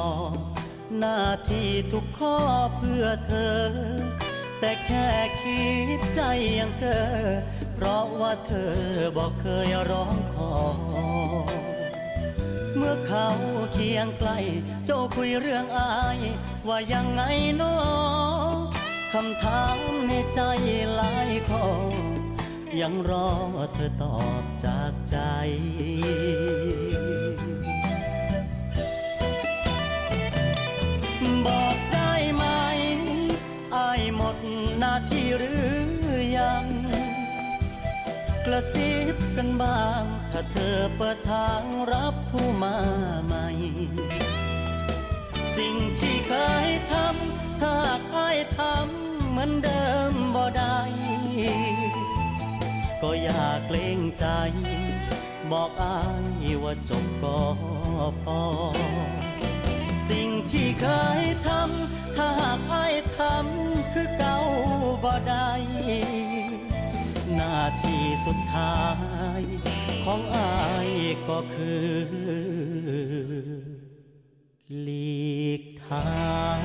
อหน้าที่ทุกข้อเพื่อเธอแต่แค่คิดใจยังเก้อเพราะว่าเธอบอกเคยร้องขอเมื่อเขาเคียงใกล้เจ้าคุยเรื่องอายว่ายังไงน้อคำถามในใจหลายข้อยังรอเธอตอบจากใจบอกได้ไหมอายหมดหน้าที่หรือยังกระซิบกันบ้างถ้าเธอเปิดทางรับผู้มาใหม่สิ่งที่เคยทำถ้าอายทำเหมือนเดิมบ่ได้ก็อย่าเกรงใจบอกอายว่าจบก็พอสิ่งที่เคยทำถ้าหากอายทำคือเก่าบ่ได้หน้าที่สุดท้ายของอายก็คือหลีกทาง